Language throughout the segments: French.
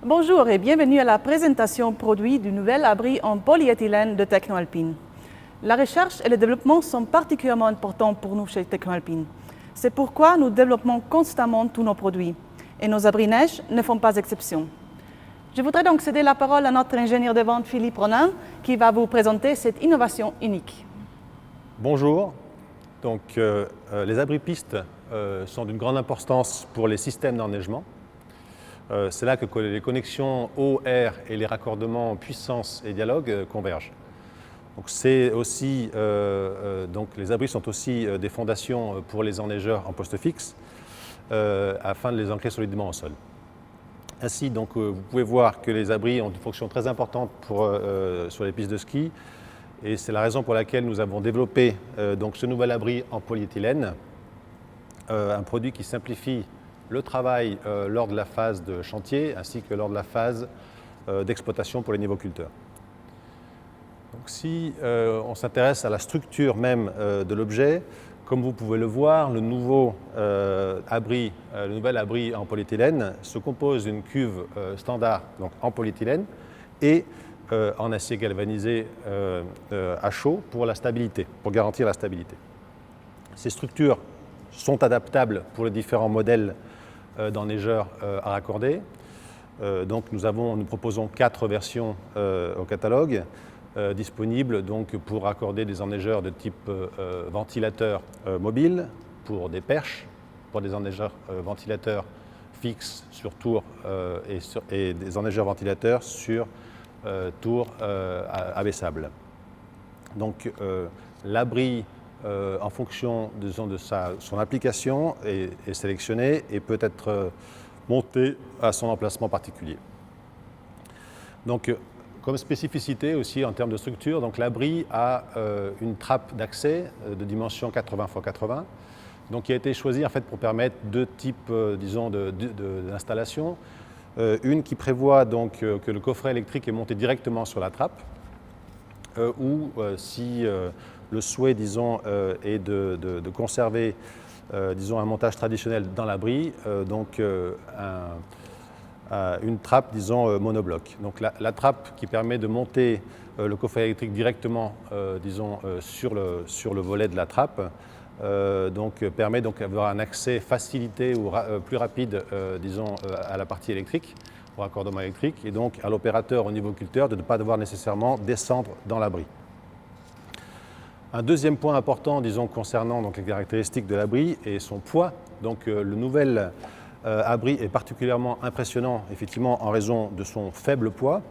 Bonjour et bienvenue à la présentation produit du nouvel abri en polyéthylène de Technoalpine. La recherche et le développement sont particulièrement importants pour nous chez Technoalpine. C'est pourquoi nous développons constamment tous nos produits et nos abris neige ne font pas exception. Je voudrais donc céder la parole à notre ingénieur de vente Philippe Ronin qui va vous présenter cette innovation unique. Bonjour. Donc, les abris pistes sont d'une grande importance pour les systèmes d'enneigement. C'est là que les connexions eau, air et les raccordements puissance et dialogue convergent. Donc, les abris sont aussi des fondations pour les enneigeurs en poste fixe afin de les ancrer solidement au sol. Ainsi, donc, vous pouvez voir que les abris ont une fonction très importante sur les pistes de ski et c'est la raison pour laquelle nous avons développé donc, ce nouvel abri en polyéthylène, un produit qui simplifie le travail lors de la phase de chantier ainsi que lors de la phase d'exploitation pour les nivoculteurs. Donc, si on s'intéresse à la structure même de l'objet, comme vous pouvez le voir, le nouvel abri en polyéthylène se compose d'une cuve standard donc en polyéthylène et en acier galvanisé à chaud pour la stabilité, pour garantir la stabilité. Ces structures sont adaptables pour les différents modèles d'enneigeurs à raccorder. Donc nous proposons 4 versions au catalogue disponibles donc, pour raccorder des enneigeurs de type ventilateur mobile, pour des perches, pour des enneigeurs ventilateurs fixes sur tour et des enneigeurs ventilateurs sur tour abaissable. Donc l'abri en fonction de son application est sélectionné et peut être monté à son emplacement particulier. Donc, comme spécificité aussi en termes de structure, donc l'abri a une trappe d'accès de dimension 80 x 80, donc qui a été choisie en fait pour permettre 2 types, d'installation. Une qui prévoit donc que le coffret électrique est monté directement sur la trappe, ou si le souhait, disons, est de conserver, disons, un montage traditionnel dans l'abri, une trappe, disons, monobloc. Donc la trappe qui permet de monter le coffret électrique directement, sur le volet de la trappe, permet d'avoir un accès facilité ou plus rapide, à la partie électrique, au raccordement électrique, et donc à l'opérateur, au nivoculteur, de ne pas devoir nécessairement descendre dans l'abri. Un deuxième point important, disons, concernant donc, les caractéristiques de l'abri et son poids. Donc, le nouvel abri est particulièrement impressionnant, effectivement, en raison de son faible poids.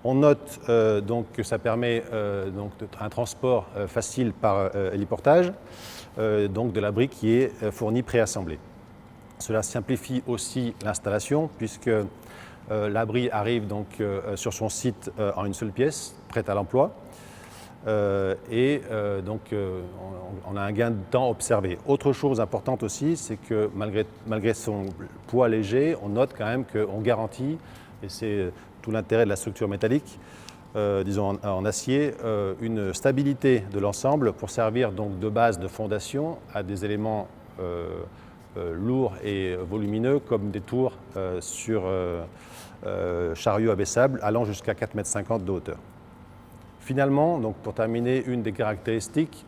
On note donc, que ça permet un transport facile par héliportage, donc de l'abri qui est fourni préassemblé. Cela simplifie aussi l'installation, puisque l'abri arrive donc, sur son site en une seule pièce, prête à l'emploi. On a un gain de temps observé. Autre chose importante aussi, c'est que malgré son poids léger, on note quand même qu'on garantit, et c'est tout l'intérêt de la structure métallique, disons en acier, une stabilité de l'ensemble pour servir donc de base de fondation à des éléments lourds et volumineux comme des tours sur chariot abaissable allant jusqu'à 4,50 m de hauteur. Finalement, donc pour terminer, une des caractéristiques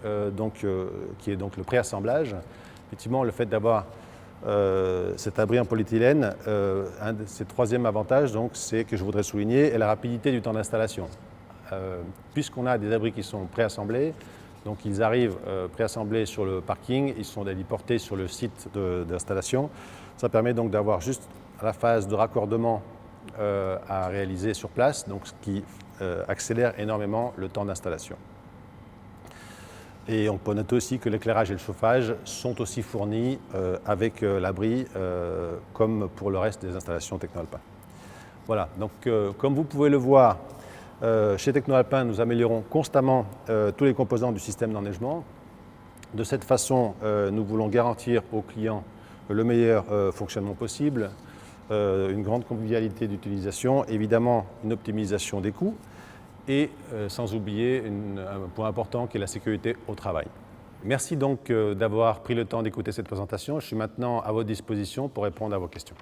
qui est donc le préassemblage, effectivement le fait d'avoir cet abri en polyéthylène, un de ses troisième avantages, c'est que je voudrais souligner, est la rapidité du temps d'installation. Puisqu'on a des abris qui sont préassemblés, donc ils arrivent préassemblés sur le parking, ils sont héliportés sur le site d'installation. Ça permet donc d'avoir juste la phase de raccordement à réaliser sur place, donc ce qui accélère énormément le temps d'installation. Et on peut noter aussi que l'éclairage et le chauffage sont aussi fournis avec l'abri, comme pour le reste des installations Technoalpin. Voilà, donc comme vous pouvez le voir, chez Technoalpin, nous améliorons constamment tous les composants du système d'enneigement. De cette façon, nous voulons garantir aux clients le meilleur fonctionnement possible, une grande convivialité d'utilisation, évidemment une optimisation des coûts et sans oublier un point important qui est la sécurité au travail. Merci donc d'avoir pris le temps d'écouter cette présentation. Je suis maintenant à votre disposition pour répondre à vos questions.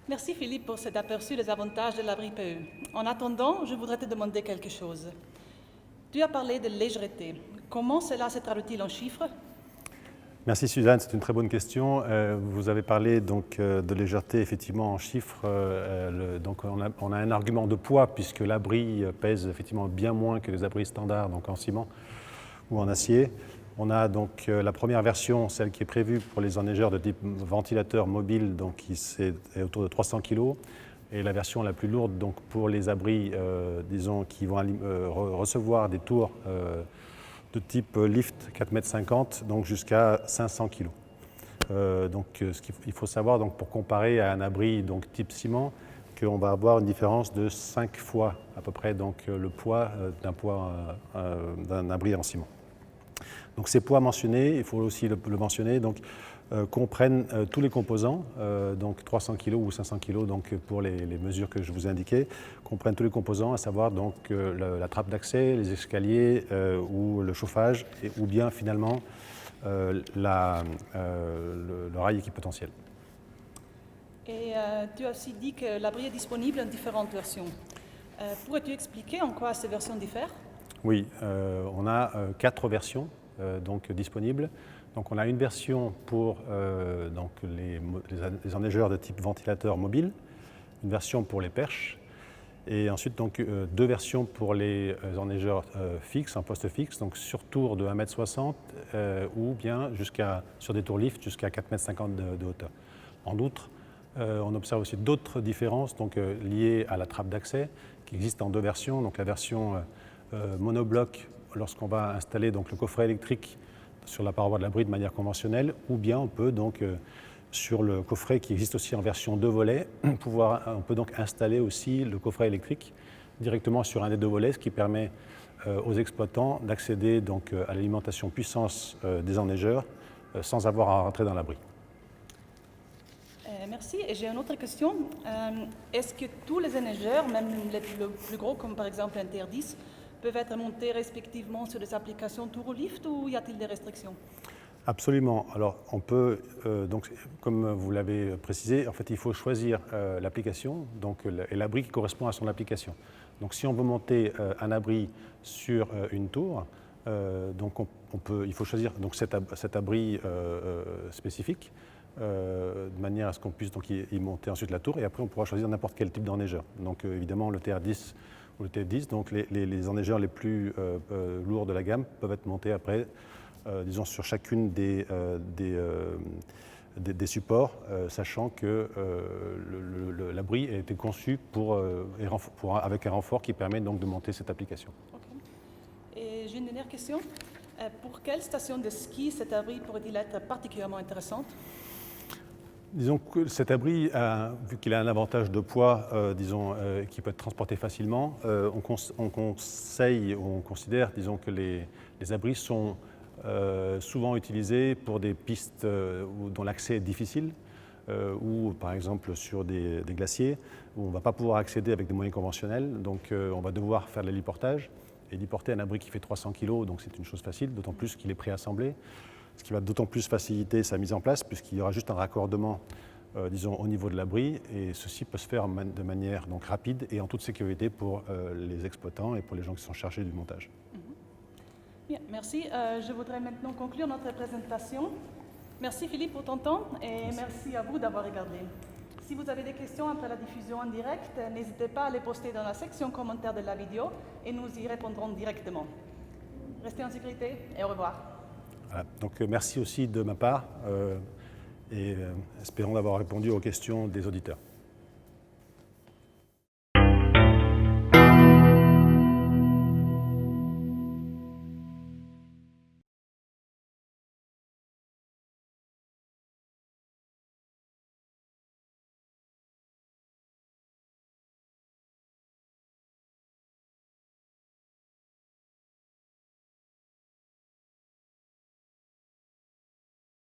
Merci Philippe pour cet aperçu des avantages de l'abri PE. En attendant, je voudrais te demander quelque chose. Tu as parlé de légèreté. Comment cela se traduit-il en chiffres? Merci Suzanne, c'est une très bonne question. Vous avez parlé donc de légèreté effectivement en chiffres. Donc on a un argument de poids puisque l'abri pèse effectivement bien moins que les abris standards, donc en ciment ou en acier. On a donc la première version, celle qui est prévue pour les enneigeurs de type ventilateur mobile, donc qui est autour de 300 kg. Et la version la plus lourde donc pour les abris, disons, qui vont recevoir des tours de type lift 4,50 m, donc jusqu'à 500 kg. Il faut savoir donc, pour comparer à un abri donc, type ciment, qu'on va avoir une différence de 5 fois à peu près donc, le poids d'un abri en ciment. Donc ces poids mentionnés, il faut aussi le mentionner, donc, comprennent tous les composants, donc 300 kg ou 500 kg donc, pour les mesures que je vous ai indiquées, comprennent tous les composants, à savoir donc, la trappe d'accès, les escaliers ou le chauffage, ou bien finalement le rail équipotentiel. Et tu as aussi dit que l'abri est disponible en différentes versions. Pourrais-tu expliquer en quoi ces versions diffèrent? Oui, on a 4 versions donc, disponibles. Donc, on a une version pour donc les enneigeurs de type ventilateur mobile, une version pour les perches, et ensuite donc, 2 versions pour les enneigeurs fixes, en poste fixe, donc sur tour de 1,60 m ou bien sur des tours lift jusqu'à 4,50 m de hauteur. En outre, on observe aussi d'autres différences donc, liées à la trappe d'accès qui existent en 2 versions. Donc, la version monobloc lorsqu'on va installer donc, le coffret électrique sur la paroi de l'abri de manière conventionnelle, ou bien on peut donc sur le coffret qui existe aussi en version 2 volets, on peut donc installer aussi le coffret électrique directement sur un des 2 volets, ce qui permet aux exploitants d'accéder donc à l'alimentation puissance des enneigeurs sans avoir à rentrer dans l'abri. Merci. Et j'ai une autre question. Est-ce que tous les enneigeurs, même les plus gros, comme par exemple un TR10, peuvent être montés respectivement sur des applications tour ou lift, ou y a-t-il des restrictions? Absolument. Alors, on peut, donc, comme vous l'avez précisé, en fait, il faut choisir l'application et l'abri qui correspond à son application. Donc, si on veut monter un abri sur une tour, donc il faut choisir donc, cet abri spécifique de manière à ce qu'on puisse donc, y monter ensuite la tour, et après, on pourra choisir n'importe quel type d'enneigeur. Donc, évidemment, le TR10 ou le TF10, donc les enneigeurs les plus lourds de la gamme peuvent être montés après, disons, sur chacune des supports, sachant que l'abri a été conçu avec un renfort qui permet donc de monter cette application. Okay. Et j'ai une dernière question. Pour quelle station de ski cet abri pourrait-il être particulièrement intéressant? Disons que cet abri, vu qu'il a un avantage de poids, qui peut être transporté facilement, on conseille, on considère, disons, que les abris sont souvent utilisés pour des pistes dont l'accès est difficile, ou par exemple sur des glaciers, où on ne va pas pouvoir accéder avec des moyens conventionnels, donc on va devoir faire de l'héliportage. Héliporter un abri qui fait 300 kg, donc c'est une chose facile, d'autant plus qu'il est préassemblé. Ce qui va d'autant plus faciliter sa mise en place, puisqu'il y aura juste un raccordement, disons, au niveau de l'abri, et ceci peut se faire de manière donc, rapide et en toute sécurité pour les exploitants et pour les gens qui sont chargés du montage. Bien, merci. Je voudrais maintenant conclure notre présentation. Merci Philippe pour ton temps et merci à vous d'avoir regardé. Si vous avez des questions après la diffusion en direct, n'hésitez pas à les poster dans la section commentaires de la vidéo et nous y répondrons directement. Restez en sécurité et au revoir. Voilà. Donc merci aussi de ma part et espérons avoir répondu aux questions des auditeurs.